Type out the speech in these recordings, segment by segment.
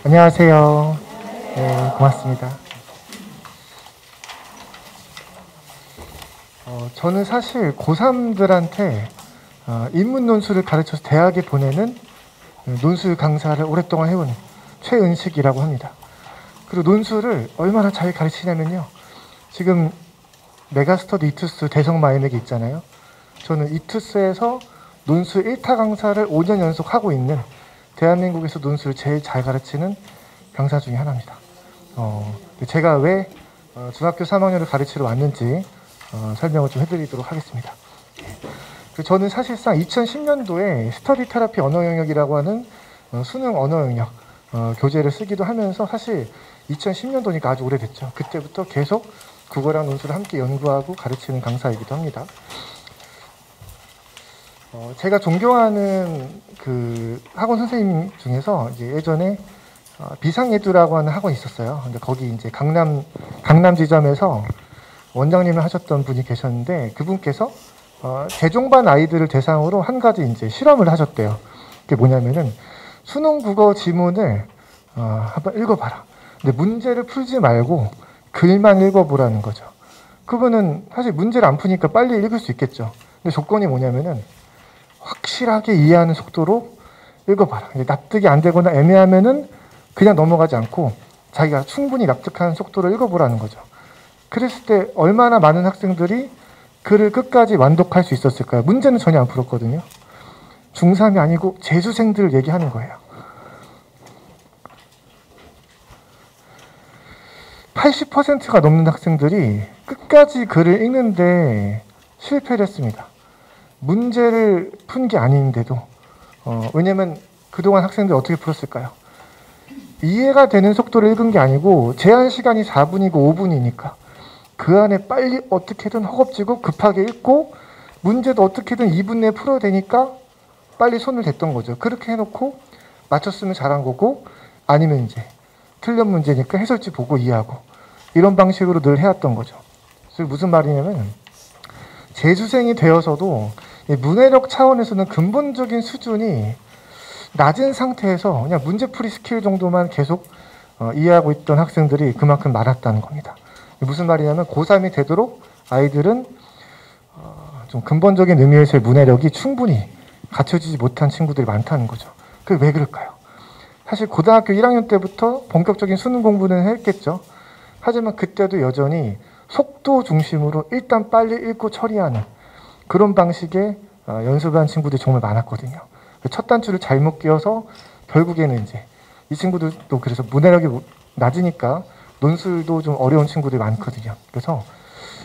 안녕하세요. 네, 고맙습니다. 저는 사실 고3들한테 인문 논술을 가르쳐서 대학에 보내는 논술 강사를 오랫동안 해온 최은식이라고 합니다. 그리고 논술을 얼마나 잘 가르치냐면요. 지금 메가스터디 이투스 대성마이맥이 있잖아요. 저는 이투스에서 논술 1타 강사를 5년 연속 하고 있는 대한민국에서 논술을 제일 잘 가르치는 강사 중에 하나입니다. 제가 왜 중학교 3학년을 가르치러 왔는지 설명을 좀 해드리도록 하겠습니다. 저는 사실상 2010년도에 스터디 테라피 언어 영역이라고 하는 수능 언어 영역 교재를 쓰기도 하면서 사실 2010년도니까 아주 오래됐죠. 그때부터 계속 국어랑 논술을 함께 연구하고 가르치는 강사이기도 합니다. 제가 존경하는 그 학원 선생님 중에서 이제 예전에 비상예두라고 하는 학원이 있었어요. 근데 거기 이제 강남 지점에서 원장님을 하셨던 분이 계셨는데 그분께서 재종반 아이들을 대상으로 한 가지 이제 실험을 하셨대요. 그게 뭐냐면은 수능 국어 지문을 한번 읽어봐라. 근데 문제를 풀지 말고 글만 읽어보라는 거죠. 그분은 사실 문제를 안 푸니까 빨리 읽을 수 있겠죠. 근데 조건이 뭐냐면은 확실하게 이해하는 속도로 읽어봐라. 납득이 안 되거나 애매하면은 그냥 넘어가지 않고 자기가 충분히 납득하는 속도로 읽어보라는 거죠. 그랬을 때 얼마나 많은 학생들이 글을 끝까지 완독할 수 있었을까요? 문제는 전혀 안 풀었거든요. 중3이 아니고 재수생들을 얘기하는 거예요. 80%가 넘는 학생들이 끝까지 글을 읽는데 실패를 했습니다. 문제를 푼 게 아닌데도 왜냐면 그동안 학생들이 어떻게 풀었을까요? 이해가 되는 속도로 읽은 게 아니고 제한 시간이 4분이고 5분이니까 그 안에 빨리 어떻게든 허겁지겁 급하게 읽고 문제도 어떻게든 2분 내에 풀어야 되니까 빨리 손을 댔던 거죠. 그렇게 해놓고 맞췄으면 잘한 거고 아니면 이제 틀린 문제니까 해설지 보고 이해하고 이런 방식으로 늘 해왔던 거죠. 그래서 무슨 말이냐면 재수생이 되어서도 문해력 차원에서는 근본적인 수준이 낮은 상태에서 그냥 문제풀이 스킬 정도만 계속 이해하고 있던 학생들이 그만큼 많았다는 겁니다. 무슨 말이냐면 고3이 되도록 아이들은 좀 근본적인 의미에서의 문해력이 충분히 갖춰지지 못한 친구들이 많다는 거죠. 그게 왜 그럴까요? 사실 고등학교 1학년 때부터 본격적인 수능 공부는 했겠죠. 하지만 그때도 여전히 속도 중심으로 일단 빨리 읽고 처리하는 그런 방식의 연습한 친구들이 정말 많았거든요. 첫 단추를 잘못 끼워서 결국에는 이제 이 친구들도 그래서 문해력이 낮으니까 논술도 좀 어려운 친구들이 많거든요. 그래서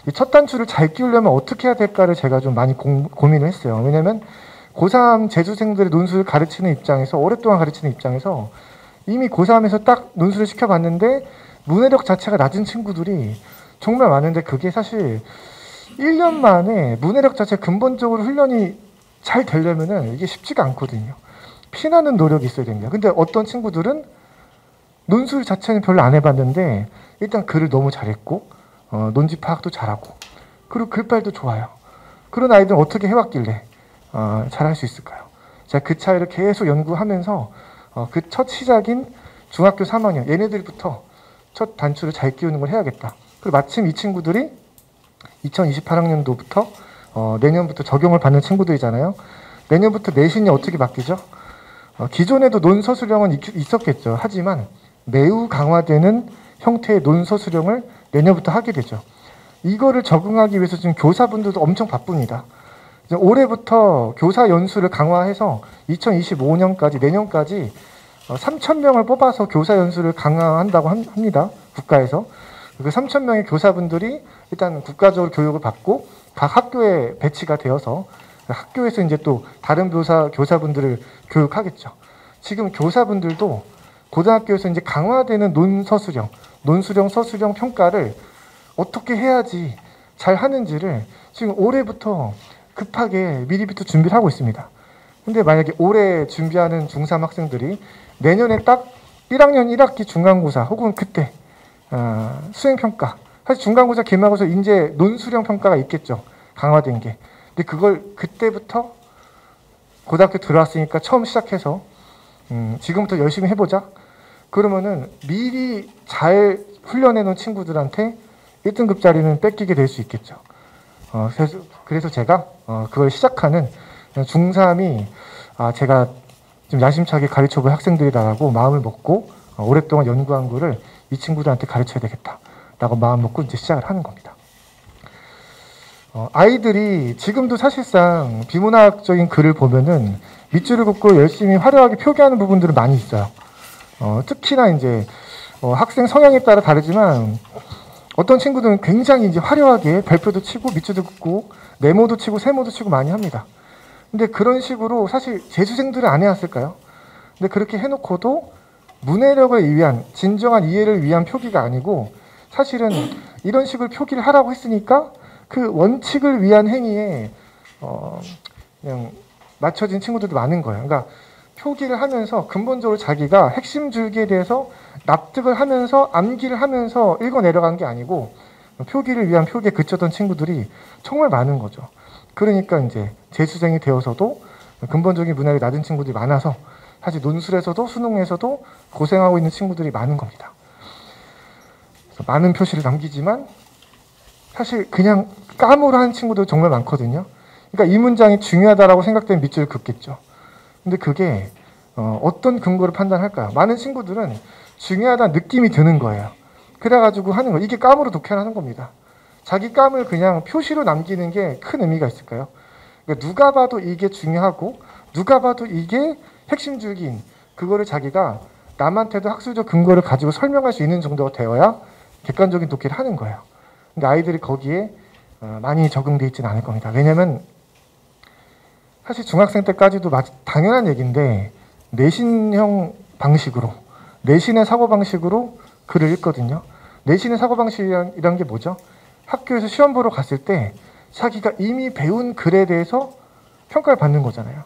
이 첫 단추를 잘 끼우려면 어떻게 해야 될까를 제가 좀 많이 고민을 했어요. 왜냐면 고3 재수생들의 논술을 가르치는 입장에서 오랫동안 가르치는 입장에서 이미 고3에서 딱 논술을 시켜봤는데 문해력 자체가 낮은 친구들이 정말 많은데 그게 사실 1년 만에 문해력 자체 근본적으로 훈련이 잘 되려면은 이게 쉽지가 않거든요. 피나는 노력이 있어야 됩니다. 근데 어떤 친구들은 논술 자체는 별로 안 해봤는데 일단 글을 너무 잘했고 논지 파악도 잘하고 그리고 글빨도 좋아요. 그런 아이들은 어떻게 해왔길래 잘할 수 있을까요? 제가 그 차이를 계속 연구하면서 그 첫 시작인 중학교 3학년 얘네들부터 첫 단추를 잘 끼우는 걸 해야겠다. 그리고 마침 이 친구들이 2028학년도부터 내년부터 적용을 받는 친구들이잖아요. 내년부터 내신이 어떻게 바뀌죠? 기존에도 논서술형은 있었겠죠. 하지만 매우 강화되는 형태의 논서술형을 내년부터 하게 되죠. 이거를 적응하기 위해서 지금 교사분들도 엄청 바쁩니다. 올해부터 교사 연수를 강화해서 2025년까지 내년까지 3,000명을 뽑아서 교사 연수를 강화한다고 합니다. 국가에서. 그 3,000명의 교사분들이 일단 국가적으로 교육을 받고 각 학교에 배치가 되어서 학교에서 이제 또 다른 교사분들을 교육하겠죠. 지금 교사분들도 고등학교에서 이제 강화되는 논수령, 서술형 평가를 어떻게 해야지 잘 하는지를 지금 올해부터 급하게 미리부터 준비를 하고 있습니다. 근데 만약에 올해 준비하는 중3 학생들이 내년에 딱 1학년 1학기 중간고사 혹은 그때 수행평가 사실 중간고사 기말고사 이제 논수령 평가가 있겠죠. 강화된 게. 근데 그걸 그때부터 고등학교 들어왔으니까 처음 시작해서 지금부터 열심히 해보자. 그러면은 미리 잘 훈련해 놓은 친구들한테 1등급짜리는 뺏기게 될 수 있겠죠. 그래서 제가 그걸 시작하는 중3이 제가 좀 야심차게 가르쳐볼 학생들이다라고 마음을 먹고 오랫동안 연구한 거를 이 친구들한테 가르쳐야 되겠다라고 마음 먹고 이제 시작을 하는 겁니다. 아이들이 지금도 사실상 비문학적인 글을 보면은 밑줄을 긋고 열심히 화려하게 표기하는 부분들은 많이 있어요. 특히나 이제 학생 성향에 따라 다르지만 어떤 친구들은 굉장히 이제 화려하게 별표도 치고 밑줄도 긋고 네모도 치고 세모도 치고 많이 합니다. 근데 그런 식으로 사실 재수생들은 안 해왔을까요? 근데 그렇게 해놓고도 문해력을 위한 진정한 이해를 위한 표기가 아니고 사실은 이런 식으로 표기를 하라고 했으니까 그 원칙을 위한 행위에 그냥 맞춰진 친구들도 많은 거예요. 그러니까 표기를 하면서 근본적으로 자기가 핵심 줄기에 대해서 납득을 하면서 암기를 하면서 읽어 내려간 게 아니고 표기를 위한 표기에 그쳤던 친구들이 정말 많은 거죠. 그러니까 이제 재수생이 되어서도 근본적인 문학이 낮은 친구들이 많아서 사실 논술에서도 수능에서도 고생하고 있는 친구들이 많은 겁니다. 그래서 많은 표시를 남기지만 사실 그냥 까무로 하는 친구도 정말 많거든요. 그러니까 이 문장이 중요하다라고 생각되면 밑줄을 긋겠죠. 근데 그게 어떤 근거로 판단할까요? 많은 친구들은 중요하다는 느낌이 드는 거예요. 그래가지고 하는 거. 이게 까무로 독해하는 겁니다. 자기 감을 그냥 표시로 남기는 게 큰 의미가 있을까요? 그러니까 누가 봐도 이게 중요하고 누가 봐도 이게 핵심 줄기인 그거를 자기가 남한테도 학술적 근거를 가지고 설명할 수 있는 정도가 되어야 객관적인 독해를 하는 거예요. 근데 아이들이 거기에 많이 적응돼 있지는 않을 겁니다. 왜냐면 사실 중학생 때까지도 당연한 얘기인데 내신형 방식으로 내신의 사고방식으로 글을 읽거든요. 내신의 사고방식이란 게 뭐죠? 학교에서 시험 보러 갔을 때 자기가 이미 배운 글에 대해서 평가를 받는 거잖아요.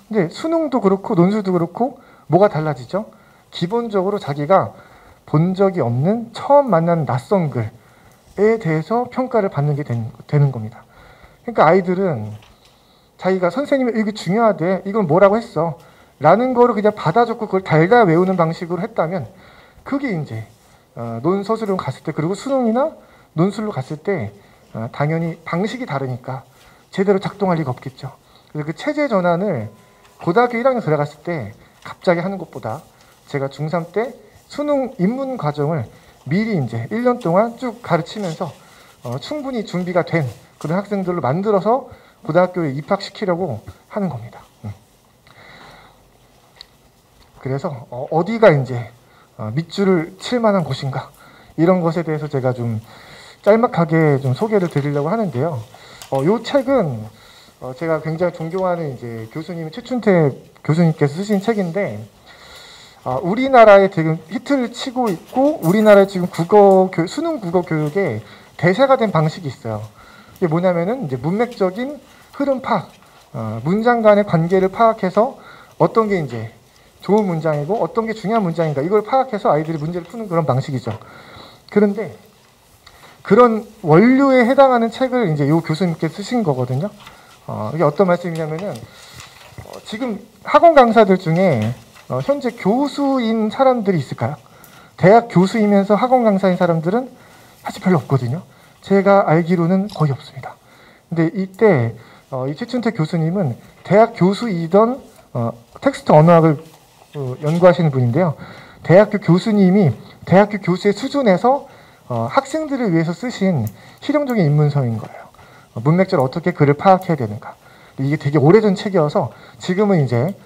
근데 수능도 그렇고 논술도 그렇고 뭐가 달라지죠? 기본적으로 자기가 본 적이 없는 처음 만난 낯선 글에 대해서 평가를 받는 게 되는 겁니다. 그러니까 아이들은 자기가 선생님이 이게 중요하대, 이건 뭐라고 했어 라는 거를 그냥 받아줬고 그걸 달달 외우는 방식으로 했다면 그게 이제 논서술로 갔을 때 그리고 수능이나 논술로 갔을 때 당연히 방식이 다르니까 제대로 작동할 리가 없겠죠. 그래서 그 체제 전환을 고등학교 1학년 들어갔을 때 갑자기 하는 것보다 제가 중3 때 수능 입문 과정을 미리 이제 1년 동안 쭉 가르치면서 충분히 준비가 된 그런 학생들로 만들어서 고등학교에 입학시키려고 하는 겁니다. 그래서 어디가 이제 밑줄을 칠 만한 곳인가 이런 것에 대해서 제가 좀 짤막하게 좀 소개를 드리려고 하는데요. 이 책은 제가 굉장히 존경하는 이제 교수님 최춘태 교수님께서 쓰신 책인데 우리나라에 지금 히트를 치고 있고 우리나라의 지금 수능 국어 교육에 대세가 된 방식이 있어요. 이게 뭐냐면은 이제 문맥적인 흐름 파악, 문장 간의 관계를 파악해서 어떤 게 이제 좋은 문장이고 어떤 게 중요한 문장인가 이걸 파악해서 아이들이 문제를 푸는 그런 방식이죠. 그런데 그런 원류에 해당하는 책을 이제 이 교수님께 쓰신 거거든요. 이게 어떤 말씀이냐면은 지금 학원 강사들 중에 현재 교수인 사람들이 있을까요? 대학 교수이면서 학원 강사인 사람들은 사실 별로 없거든요. 제가 알기로는 거의 없습니다. 근데 이때 이 최춘태 교수님은 대학 교수이던 텍스트 언어학을 연구하시는 분인데요. 대학교 교수님이 대학교 교수의 수준에서 학생들을 위해서 쓰신 실용적인 입문서인 거예요. 문맥적으로 어떻게 글을 파악해야 되는가. 이게 되게 오래전 책이어서 지금은 이제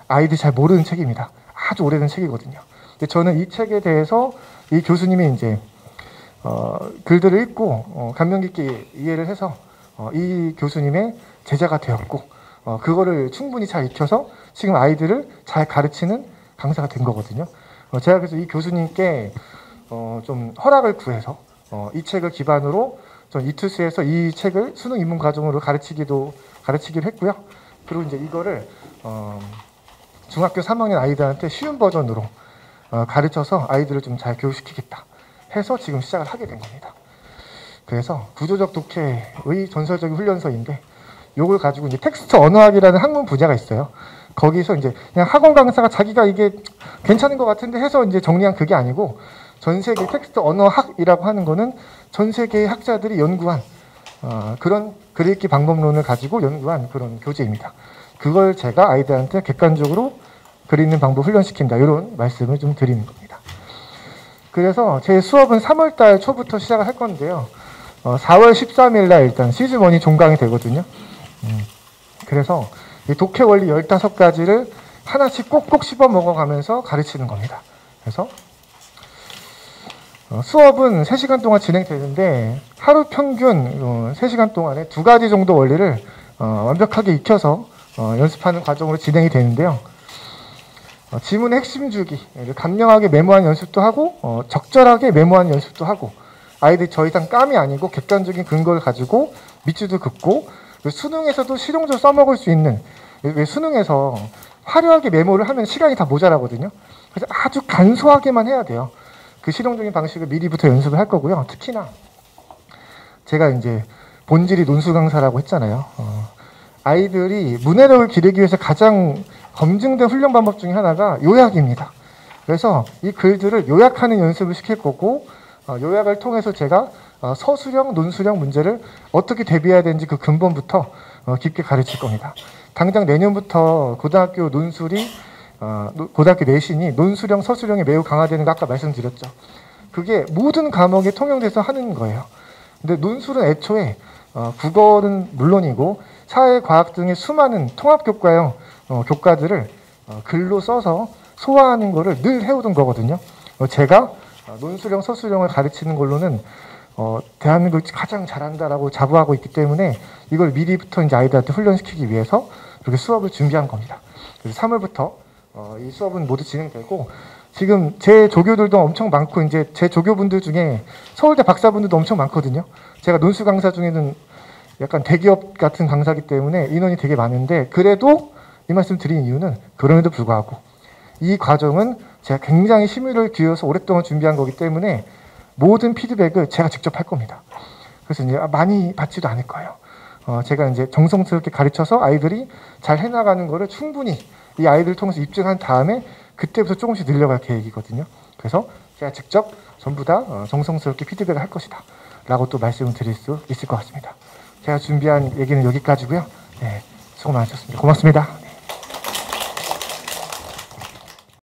아이들이 잘 모르는 책입니다. 아주 오래된 책이거든요. 근데 저는 이 책에 대해서 이 교수님이 이제 글들을 읽고 감명 깊게 이해를 해서 이 교수님의 제자가 되었고 그거를 충분히 잘 익혀서 지금 아이들을 잘 가르치는 강사가 된 거거든요. 제가 그래서 이 교수님께 좀 허락을 구해서 이 책을 기반으로 전 이투스에서 이 책을 수능 입문 과정으로 가르치기로 했고요. 그리고 이제 이거를 중학교 3학년 아이들한테 쉬운 버전으로 가르쳐서 아이들을 좀 잘 교육시키겠다 해서 지금 시작을 하게 된 겁니다. 그래서 구조적 독해의 전설적인 훈련서인데 이걸 가지고 이제 텍스트 언어학이라는 학문 분야가 있어요. 거기서 이제 그냥 학원 강사가 자기가 이게 괜찮은 것 같은데 해서 이제 정리한 그게 아니고 전 세계 텍스트 언어학이라고 하는 거는 전 세계의 학자들이 연구한 그런 글읽기 방법론을 가지고 연구한 그런 교재입니다. 그걸 제가 아이들한테 객관적으로 글 읽는 방법 훈련시킨다. 이런 말씀을 좀 드리는 겁니다. 그래서 제 수업은 3월달 초부터 시작을 할 건데요. 4월 13일 날 일단 시즌 1이 종강이 되거든요. 그래서 이 독해 원리 15가지를 하나씩 꼭꼭 씹어 먹어가면서 가르치는 겁니다. 그래서 수업은 3시간 동안 진행되는데 하루 평균 3시간 동안에 2가지 정도 원리를 완벽하게 익혀서 연습하는 과정으로 진행이 되는데요. 지문의 핵심 주기, 간명하게 메모하는 연습도 하고 적절하게 메모하는 연습도 하고 아이들이 더 이상 깜이 아니고 객관적인 근거를 가지고 밑줄도 긋고 수능에서도 실용적으로 써먹을 수 있는 왜 수능에서 화려하게 메모를 하면 시간이 다 모자라거든요. 그래서 아주 간소하게만 해야 돼요. 그 실용적인 방식을 미리부터 연습을 할 거고요. 특히나 제가 이제 본질이 논술 강사라고 했잖아요. 아이들이 문해력을 기르기 위해서 가장 검증된 훈련 방법 중에 하나가 요약입니다. 그래서 이 글들을 요약하는 연습을 시킬 거고 요약을 통해서 제가 서술형, 논술형 문제를 어떻게 대비해야 되는지 그 근본부터 깊게 가르칠 겁니다. 당장 내년부터 고등학교 논술이 고등학교 내신이 논술형, 서술형이 매우 강화되는 거 아까 말씀드렸죠. 그게 모든 과목에 통용돼서 하는 거예요. 근데 논술은 애초에 국어는 물론이고 사회, 과학 등의 수많은 통합교과형 교과들을 글로 써서 소화하는 거를 늘 해오던 거거든요. 제가 논술형, 서술형을 가르치는 걸로는 대한민국이 가장 잘한다라고 자부하고 있기 때문에 이걸 미리부터 이제 아이들한테 훈련시키기 위해서 이렇게 수업을 준비한 겁니다. 그래서 3월부터 이 수업은 모두 진행되고 지금 제 조교들도 엄청 많고 이제 제 조교분들 중에 서울대 박사분들도 엄청 많거든요. 제가 논술 강사 중에는 약간 대기업 같은 강사기 때문에 인원이 되게 많은데 그래도 이 말씀 드린 이유는 그럼에도 불구하고 이 과정은 제가 굉장히 심의를 기울여서 오랫동안 준비한 거기 때문에 모든 피드백을 제가 직접 할 겁니다. 그래서 이제 많이 받지도 않을 거예요. 제가 이제 정성스럽게 가르쳐서 아이들이 잘 해나가는 거를 충분히 이 아이들을 통해서 입증한 다음에 그때부터 조금씩 늘려갈 계획이거든요. 그래서 제가 직접 전부 다 정성스럽게 피드백을 할 것이다 라고 또 말씀을 드릴 수 있을 것 같습니다. 제가 준비한 얘기는 여기까지고요. 네, 수고 많으셨습니다. 고맙습니다.